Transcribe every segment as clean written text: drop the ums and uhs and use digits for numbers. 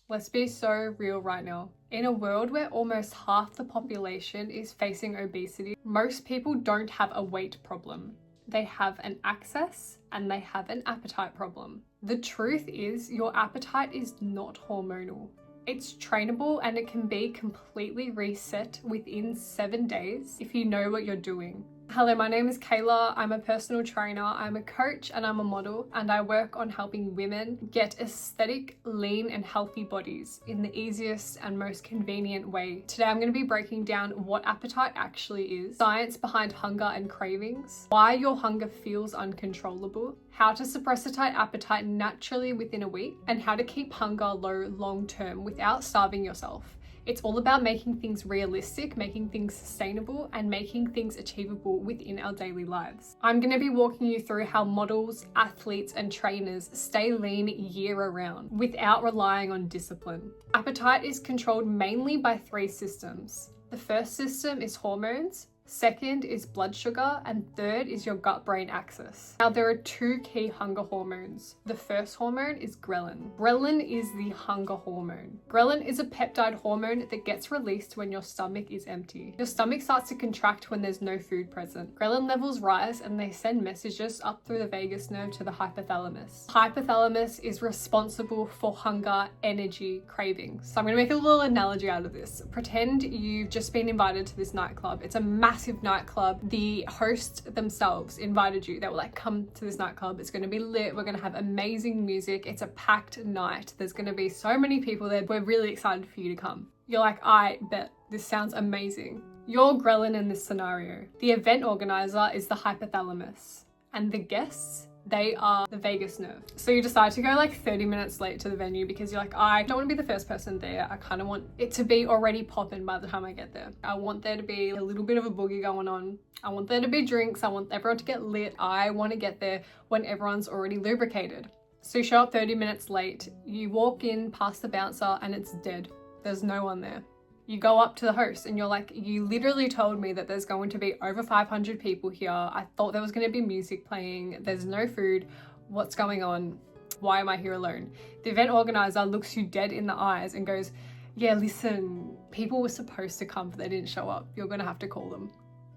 Let's be so real right now. In a world where almost half the population is facing obesity, most people don't have a weight problem. They have an access and they have an appetite problem. The truth is, your appetite is not hormonal. It's trainable and it can be completely reset within 7 days if you know what you're doing. Hello, my name is Kayla. I'm a personal trainer, I'm a coach, and I'm a model, and I work on helping women get aesthetic, lean, and healthy bodies in the easiest and most convenient way. Today, I'm going to be breaking down what appetite actually is, science behind hunger and cravings, why your hunger feels uncontrollable, how to suppress a tight appetite naturally within a week, and how to keep hunger low long term without starving yourself. It's all about making things realistic, making things sustainable, and making things achievable within our daily lives. I'm going to be walking you through how models, athletes, and trainers stay lean year around without relying on discipline. Appetite is controlled mainly by 3 systems. The first system is hormones, second is blood sugar, and third is your gut-brain axis. Now, there are 2 key hunger hormones. The first hormone is ghrelin. Ghrelin is the hunger hormone. Ghrelin is a peptide hormone that gets released when your stomach is empty. Your stomach starts to contract when there's no food present. Ghrelin levels rise and they send messages up through the vagus nerve to the hypothalamus. Hypothalamus is responsible for hunger, energy, cravings. So I'm going to make a little analogy out of this. Pretend you've just been invited to this nightclub. It's a massive nightclub. The host themselves invited you. They were like, come to this nightclub. It's going to be lit. We're going to have amazing music. It's a packed night. There's going to be so many people there. We're really excited for you to come. You're like, I bet this sounds amazing. You're ghrelin in this scenario. The event organizer is the hypothalamus, and the guests, they are the vagus nerve. So you decide to go like 30 minutes late to the venue because you're like, I don't want to be the first person there. I kind of want it to be already popping by the time I get there. I want there to be a little bit of a boogie going on. I want there to be drinks. I want everyone to get lit. I want to get there when everyone's already lubricated. So you show up 30 minutes late. You walk in past the bouncer and it's dead. There's no one there. You go up to the host and you're like, you literally told me that there's going to be over 500 people here. I thought there was going to be music playing. There's no food. What's going on? Why am I here alone? The event organizer looks you dead in the eyes and goes, yeah, listen, people were supposed to come, but they didn't show up. You're going to have to call them.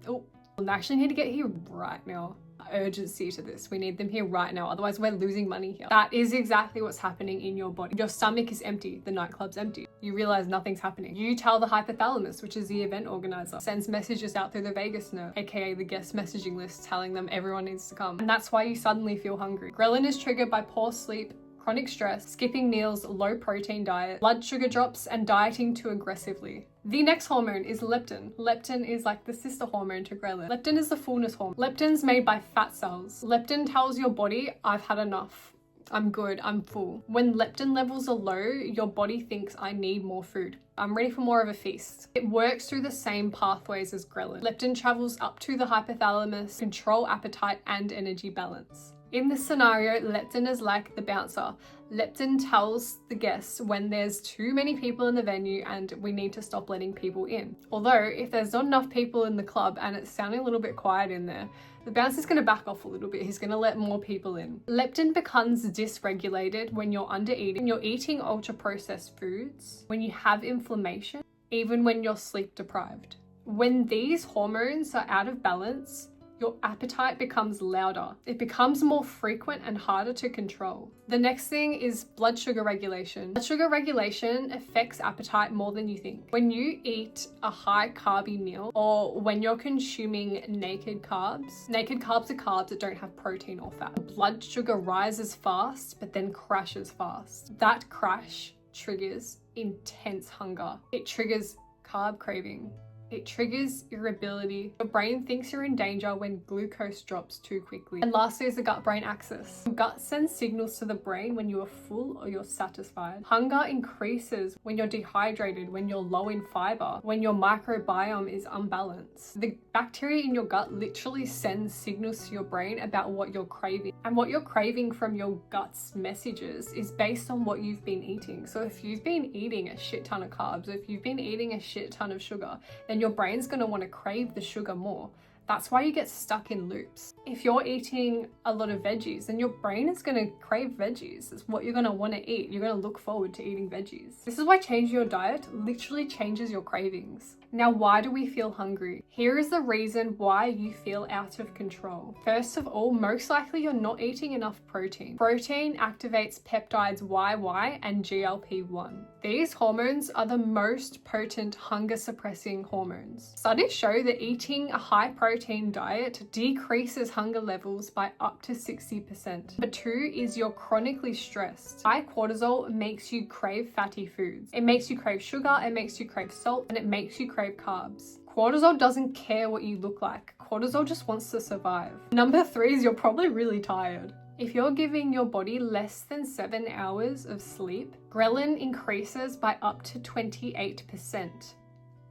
Oh, we actually need to get here right now. Urgency to this. We need them here right now. Otherwise, we're losing money here. That is exactly what's happening in your body. Your stomach is empty. The nightclub's empty. You realize nothing's happening. You tell the hypothalamus, which is the event organizer, sends messages out through the vagus nerve, aka the guest messaging list, telling them everyone needs to come. And that's why you suddenly feel hungry. Ghrelin is triggered by poor sleep, chronic stress, skipping meals, low protein diet, blood sugar drops, and dieting too aggressively. The next hormone is leptin. Leptin is like the sister hormone to ghrelin. Leptin is the fullness hormone. Leptin's made by fat cells. Leptin tells your body, I've had enough. I'm good, I'm full. When leptin levels are low, your body thinks I need more food. I'm ready for more of a feast. It works through the same pathways as ghrelin. Leptin travels up to the hypothalamus, control appetite and energy balance. In this scenario, leptin is like the bouncer. Leptin tells the guests when there's too many people in the venue and we need to stop letting people in. Although, if there's not enough people in the club and it's sounding a little bit quiet in there, the bouncer's going to back off a little bit. He's going to let more people in. Leptin becomes dysregulated when you're undereating, when you're eating ultra-processed foods, when you have inflammation, even when you're sleep deprived. When these hormones are out of balance, your appetite becomes louder. It becomes more frequent and harder to control. The next thing is blood sugar regulation. Blood sugar regulation affects appetite more than you think. When you eat a high carby meal or when you're consuming naked carbs are carbs that don't have protein or fat. Blood sugar rises fast, but then crashes fast. That crash triggers intense hunger. It triggers carb craving. It triggers irritability. Your brain thinks you're in danger when glucose drops too quickly. And lastly is the gut-brain axis. Your gut sends signals to the brain when you are full or you're satisfied. Hunger increases when you're dehydrated, when you're low in fiber, when your microbiome is unbalanced. The bacteria in your gut literally sends signals to your brain about what you're craving. And what you're craving from your gut's messages is based on what you've been eating. So if you've been eating a shit ton of carbs, or if you've been eating a shit ton of sugar, then your brain's going to want to crave the sugar more. That's why you get stuck in loops. If you're eating a lot of veggies, then your brain is going to crave veggies. It's what you're going to want to eat. You're going to look forward to eating veggies. This is why changing your diet literally changes your cravings. Now, why do we feel hungry? Here is the reason why you feel out of control. First of all, most likely you're not eating enough protein. Protein activates peptides YY and GLP-1. These hormones are the most potent hunger suppressing hormones. Studies show that eating a high protein diet decreases hunger levels by up to 60%. Number 2 is you're chronically stressed. High cortisol makes you crave fatty foods. It makes you crave sugar, it makes you crave salt, and it makes you crave carbs. Cortisol doesn't care what you look like. Cortisol just wants to survive. Number 3 is you're probably really tired. If you're giving your body less than 7 hours of sleep, ghrelin increases by up to 28%.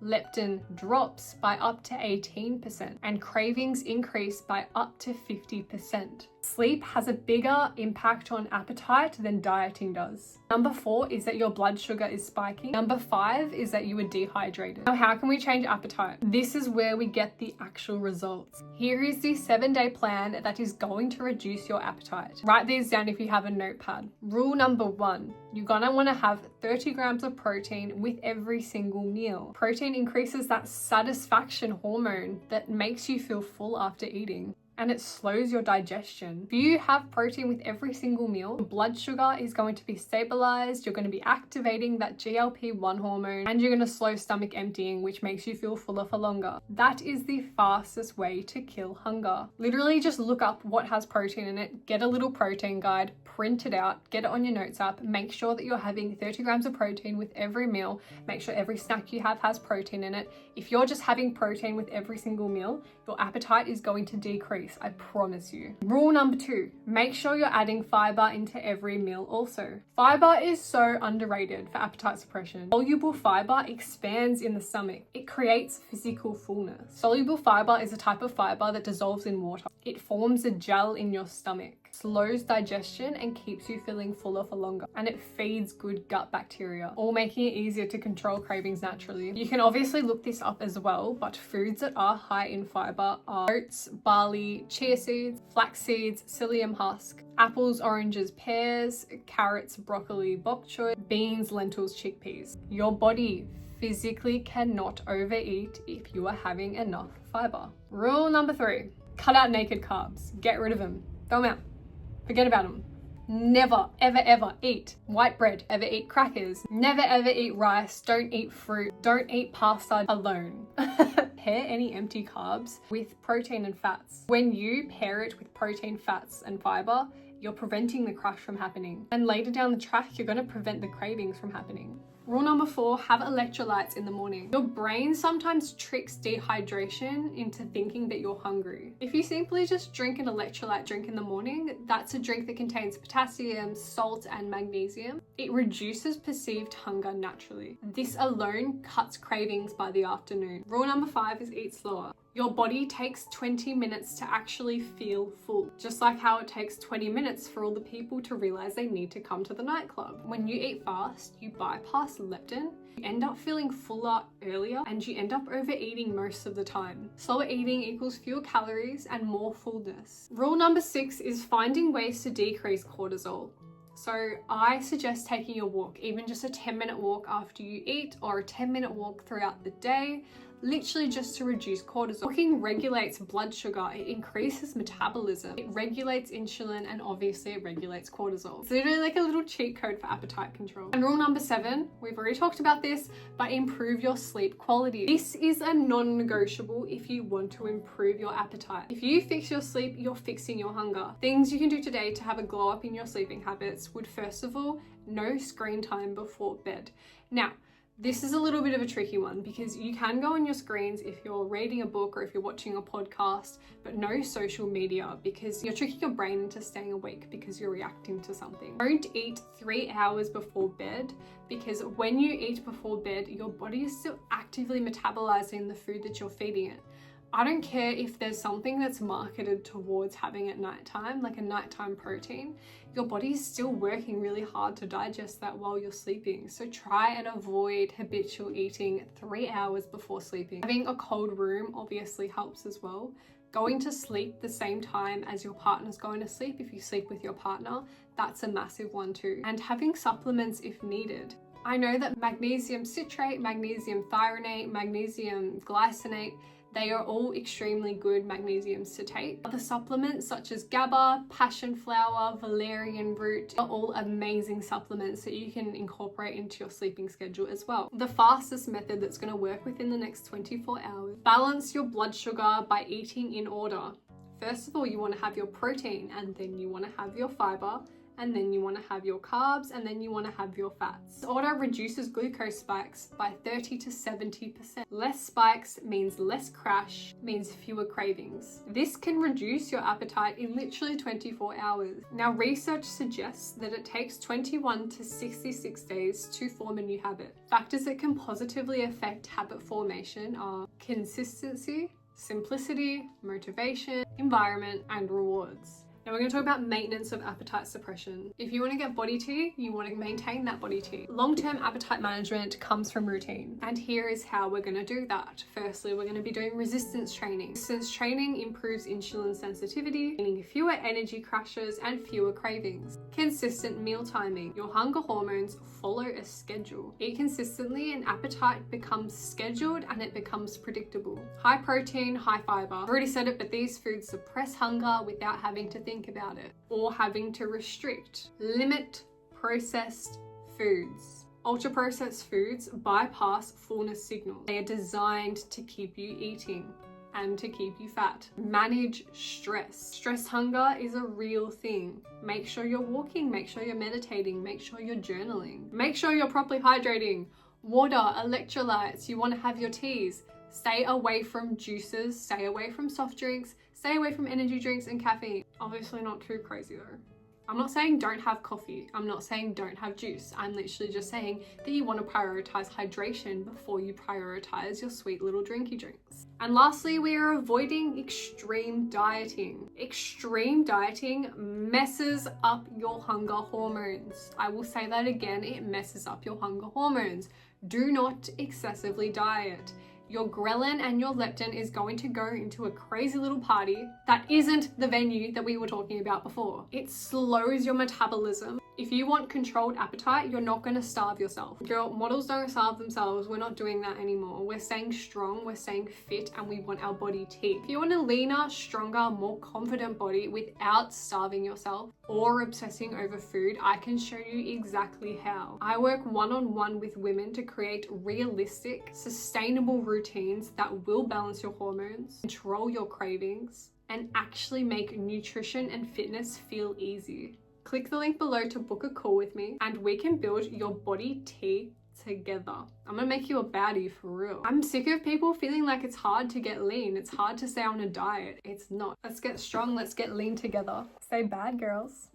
Leptin drops by up to 18%, and cravings increase by up to 50%. Sleep has a bigger impact on appetite than dieting does. Number 4 is that your blood sugar is spiking. Number 5 is that you are dehydrated. Now, how can we change appetite? This is where we get the actual results. Here is the 7-day plan that is going to reduce your appetite. Write these down if you have a notepad. Rule number 1, you're gonna wanna have 30 grams of protein with every single meal. Protein increases that satisfaction hormone that makes you feel full after eating, and it slows your digestion. If you have protein with every single meal, your blood sugar is going to be stabilized, you're going to be activating that GLP-1 hormone, and you're going to slow stomach emptying, which makes you feel fuller for longer. That is the fastest way to kill hunger. Literally just look up what has protein in it, get a little protein guide, print it out, get it on your notes app, make sure that you're having 30 grams of protein with every meal, make sure every snack you have has protein in it. If you're just having protein with every single meal, your appetite is going to decrease, I promise you. Rule number 2, make sure you're adding fiber into every meal also. Fiber is so underrated for appetite suppression. Soluble fiber expands in the stomach. It creates physical fullness. Soluble fiber is a type of fiber that dissolves in water. It forms a gel in your stomach, slows digestion, and keeps you feeling fuller for longer. And it feeds good gut bacteria, all making it easier to control cravings naturally. You can obviously look this up as well, but foods that are high in fiber are oats, barley, chia seeds, flax seeds, psyllium husk, apples, oranges, pears, carrots, broccoli, bok choy, beans, lentils, chickpeas. Your body physically cannot overeat if you are having enough fiber. Rule number 3, cut out naked carbs. Get rid of them. Throw them out. Forget about them. Never, ever, ever eat white bread. Ever eat crackers. Never, ever eat rice. Don't eat fruit. Don't eat pasta alone. Pair any empty carbs with protein and fats. When you pair it with protein, fats, and fiber, you're preventing the crash from happening. And later down the track, you're going to prevent the cravings from happening. Rule number 4, have electrolytes in the morning. Your brain sometimes tricks dehydration into thinking that you're hungry. If you simply just drink an electrolyte drink in the morning, that's a drink that contains potassium, salt, and magnesium. It reduces perceived hunger naturally. This alone cuts cravings by the afternoon. Rule number 5 is eat slower. Your body takes 20 minutes to actually feel full, just like how it takes 20 minutes for all the people to realize they need to come to the nightclub. When you eat fast, you bypass leptin, you end up feeling fuller earlier, and you end up overeating most of the time. Slower eating equals fewer calories and more fullness. Rule number 6 is finding ways to decrease cortisol. So I suggest taking a walk, even just a 10-minute walk after you eat, or a 10-minute walk throughout the day, literally just to reduce cortisol. Walking regulates blood sugar, it increases metabolism, it regulates insulin, and obviously it regulates cortisol. It's literally like a little cheat code for appetite control. And rule number 7, we've already talked about this, but improve your sleep quality. This is a non-negotiable if you want to improve your appetite. If you fix your sleep, you're fixing your hunger. Things you can do today to have a glow up in your sleeping habits would, first of all, no screen time before bed. Now, this is a little bit of a tricky one because you can go on your screens if you're reading a book or if you're watching a podcast, but no social media because you're tricking your brain into staying awake because you're reacting to something. Don't eat 3 hours before bed because when you eat before bed, your body is still actively metabolizing the food that you're feeding it. I don't care if there's something that's marketed towards having at nighttime, like a nighttime protein, your body is still working really hard to digest that while you're sleeping. So try and avoid habitual eating 3 hours before sleeping. Having a cold room obviously helps as well, Going to sleep the same time as your partner's going to sleep, if you sleep with your partner, that's a massive one too. And having supplements if needed. I know that magnesium citrate, magnesium threonate, magnesium glycinate, they are all extremely good magnesiums to take. Other supplements such as GABA, passion flower, valerian root are all amazing supplements that you can incorporate into your sleeping schedule as well. The fastest method that's going to work within the next 24 hours. Balance your blood sugar by eating in order. First of all, you want to have your protein, and then you want to have your fiber, and then you want to have your carbs, and then you want to have your fats. This order reduces glucose spikes by 30 to 70%. Less spikes means less crash, means fewer cravings. This can reduce your appetite in literally 24 hours. Now, research suggests that it takes 21 to 66 days to form a new habit. Factors that can positively affect habit formation are consistency, simplicity, motivation, environment, and rewards. Now we're going to talk about maintenance of appetite suppression. If you want to get body T, you want to maintain that body T. Long-term appetite management comes from routine. And here is how we're going to do that. Firstly, we're going to be doing resistance training. Resistance training improves insulin sensitivity, meaning fewer energy crashes and fewer cravings. Consistent meal timing. Your hunger hormones follow a schedule. Eat consistently and appetite becomes scheduled and it becomes predictable. High protein, high fiber. I've already said it, but these foods suppress hunger without having to think about it or having to restrict. Limit processed foods. Ultra processed foods bypass fullness signals. They are designed to keep you eating and to keep you fat. Manage stress. Stress hunger is a real thing. Make sure you're walking, make sure you're meditating, make sure you're journaling, make sure you're properly hydrating. Water, electrolytes, you want to have your teas. Stay away from juices, stay away from soft drinks, stay away from energy drinks and caffeine. Obviously not too crazy though. I'm not saying don't have coffee. I'm not saying don't have juice. I'm literally just saying that you want to prioritize hydration before you prioritize your sweet little drinky drinks. And lastly, we are avoiding extreme dieting. Extreme dieting messes up your hunger hormones. I will say that again, it messes up your hunger hormones. Do not excessively diet. Your ghrelin and your leptin is going to go into a crazy little party that isn't the venue that we were talking about before. It slows your metabolism. If you want controlled appetite, you're not going to starve yourself. Girl, models don't starve themselves. We're not doing that anymore. We're staying strong, we're staying fit, and we want our body T. If you want a leaner, stronger, more confident body without starving yourself or obsessing over food, I can show you exactly how. I work one-on-one with women to create realistic, sustainable routines that will balance your hormones, control your cravings, and actually make nutrition and fitness feel easy. Click the link below to book a call with me and we can build your body T together. I'm gonna make you a baddie for real. I'm sick of people feeling like it's hard to get lean. It's hard to stay on a diet. It's not. Let's get strong, let's get lean together. Stay bad, girls.